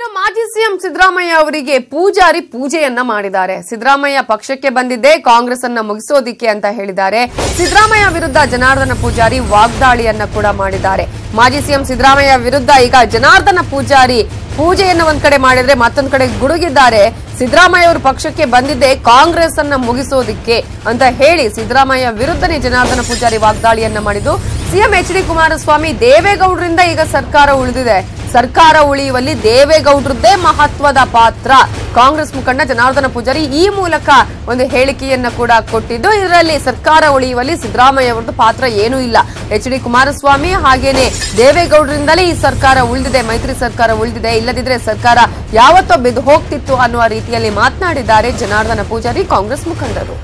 ಇನ್ನು ಮಾಜಿ ಸಿಎಂ ಸಿದ್ದರಾಮಯ್ಯ ಅವರಿಗೆ ಪೂಜಾರಿ ಪೂಜೆಯನ್ನ ಮಾಡಿದ್ದಾರೆ. ಸಿದ್ದರಾಮಯ್ಯ ಪಕ್ಷಕ್ಕೆ ಬಂದಿದ್ದೇ ಕಾಂಗ್ರೆಸ್ ಅನ್ನ ಮುಗಿಸೋದಿಕ್ಕೆ ಅಂತ ಹೇಳಿದ್ದಾರೆ. ಸಿದ್ದರಾಮಯ್ಯ ವಿರುದ್ಧ ಜನಾರ್ದನ ಪೂಜಾರಿ ವಾಗ್ದಾಳಿಯನ್ನ ಕೂಡ ಮಾಡಿದ್ದಾರೆ. ಮಾಜಿ ಸಿಎಂ ಸಿದ್ದರಾಮಯ್ಯ ವಿರುದ್ಧ ಈಗ ಜನಾರ್ದನ ಪೂಜಾರಿ ಪೂಜೆಯನ್ನ ಒಂದ್ ಕಡೆ ಮಾಡಿದ್ರೆ ಮತ್ತೊಂದ್ ಕಡೆ ಗುಡುಗಿದ್ದಾರೆ. ಸಿದ್ದರಾಮಯ್ಯ ಅವರು ಪಕ್ಷಕ್ಕೆ ಬಂದಿದ್ದೇ ಕಾಂಗ್ರೆಸ್ ಅನ್ನ ಮುಗಿಸೋದಿಕ್ಕೆ ಅಂತ ಹೇಳಿ ಸಿದ್ದರಾಮಯ್ಯ ವಿರುದ್ಧನೇ ಜನಾರ್ದನ ಪೂಜಾರಿ ವಾಗ್ದಾಳಿಯನ್ನ ಮಾಡಿದ್ದು. CM H D. ಕುಮಾರಸ್ವಾಮಿ ದೇವೇಗೌಡರಿಂದ ಈಗ ಸರ್ಕಾರ ಉಳಿದಿದೆ. ಸರ್ಕಾರ ಉಳಿಯುವಲ್ಲಿ ದೇವೇಗೌಡರದ್ದೇ ಮಹತ್ವದ ಪಾತ್ರ. ಕಾಂಗ್ರೆಸ್ ಮುಖಂಡ ಜನಾರ್ದನ ಪೂಜಾರಿ ಈ ಮೂಲಕ ಒಂದು ಹೇಳಿಕೆಯನ್ನ ಕೂಡ ಕೊಟ್ಟಿದ್ದು. ಇದರಲ್ಲಿ ಸರ್ಕಾರ ಉಳಿಯುವಲ್ಲಿ ಸಿದ್ದರಾಮಯ್ಯ ಅವರದ್ದು ಪಾತ್ರ ಏನೂ ಇಲ್ಲ. ಎಚ್.ಡಿ. ಕುಮಾರಸ್ವಾಮಿ ಹಾಗೇನೆ ದೇವೇಗೌಡರಿಂದಲೇ ಈ ಸರ್ಕಾರ ಉಳಿದಿದೆ, ಮೈತ್ರಿ ಸರ್ಕಾರ ಉಳಿದಿದೆ. ಇಲ್ಲದಿದ್ರೆ ಸರ್ಕಾರ ಯಾವತ್ತೋ ಬಿದ್ದು ಹೋಗ್ತಿತ್ತು ಅನ್ನುವ ರೀತಿಯಲ್ಲಿ ಮಾತನಾಡಿದ್ದಾರೆ ಜನಾರ್ದನ ಪೂಜಾರಿ, ಕಾಂಗ್ರೆಸ್ ಮುಖಂಡರು.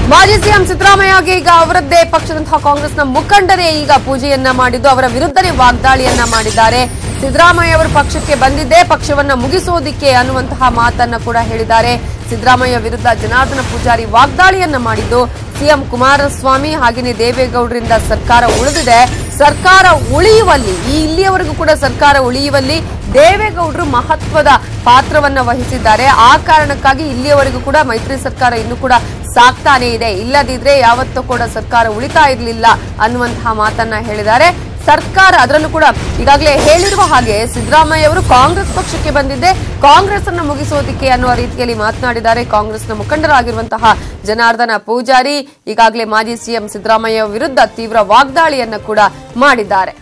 ಮಾಜಿ ಸಿಎಂ ಸಿದ್ದರಾಮಯ್ಯಗೆ ಈಗ ಅವರದ್ದೇ ಪಕ್ಷದಂತಹ ಕಾಂಗ್ರೆಸ್ನ ಮುಖಂಡರೇ ಈಗ ಪೂಜೆಯನ್ನ ಮಾಡಿದ್ದು ಅವರ ವಿರುದ್ಧನೇ ವಾಗ್ದಾಳಿಯನ್ನ ಮಾಡಿದ್ದಾರೆ. ಸಿದ್ದರಾಮಯ್ಯ ಅವರು ಪಕ್ಷಕ್ಕೆ ಬಂದಿದ್ದೇ ಪಕ್ಷವನ್ನ ಮುಗಿಸೋದಿಕ್ಕೆ ಅನ್ನುವಂತಹ ಮಾತನ್ನ ಕೂಡ ಹೇಳಿದ್ದಾರೆ. ಸಿದ್ದರಾಮಯ್ಯ ವಿರುದ್ಧ ಜನಾರ್ದನ ಪೂಜಾರಿ ವಾಗ್ದಾಳಿಯನ್ನ ಮಾಡಿದ್ದು. ಸಿಎಂ ಕುಮಾರಸ್ವಾಮಿ ಹಾಗೆಯೇ ದೇವೇಗೌಡರಿಂದ ಸರ್ಕಾರ ಉಳಿದಿದೆ. ಸರ್ಕಾರ ಉಳಿಯುವಲ್ಲಿ ಇಲ್ಲಿಯವರೆಗೂ ಕೂಡ ಸರ್ಕಾರ ಉಳಿಯುವಲ್ಲಿ ದೇವೇಗೌಡರು ಮಹತ್ವದ ಪಾತ್ರವನ್ನ ವಹಿಸಿದ್ದಾರೆ. ಆ ಕಾರಣಕ್ಕಾಗಿ ಇಲ್ಲಿಯವರೆಗೂ ಕೂಡ ಮೈತ್ರಿ ಸರ್ಕಾರ ಇನ್ನೂ ಕೂಡ ಸಾಕ್ತಾನೆ ಇದೆ. ಇಲ್ಲದಿದ್ರೆ ಯಾವತ್ತೂ ಕೂಡ ಸರ್ಕಾರ ಉಳಿತಾ ಇರಲಿಲ್ಲ ಅನ್ನುವಂತಹ ಮಾತನ್ನ ಹೇಳಿದ್ದಾರೆ. ಸರ್ಕಾರ ಅದರಲ್ಲೂ ಕೂಡ ಈಗಾಗಲೇ ಹೇಳಿರುವ ಹಾಗೆ ಸಿದ್ದರಾಮಯ್ಯ ಅವರು ಕಾಂಗ್ರೆಸ್ ಪಕ್ಷಕ್ಕೆ ಬಂದಿದ್ದೆ ಕಾಂಗ್ರೆಸ್ ಅನ್ನು ಮುಗಿಸೋದಿಕ್ಕೆ ಅನ್ನುವ ರೀತಿಯಲ್ಲಿ ಮಾತನಾಡಿದ್ದಾರೆ. ಕಾಂಗ್ರೆಸ್ನ ಮುಖಂಡರಾಗಿರುವಂತಹ ಜನಾರ್ದನ ಪೂಜಾರಿ ಈಗಾಗಲೇ ಮಾಜಿ ಸಿಎಂ ಸಿದ್ದರಾಮಯ್ಯ ವಿರುದ್ಧ ತೀವ್ರ ವಾಗ್ದಾಳಿಯನ್ನ ಕೂಡ ಮಾಡಿದ್ದಾರೆ.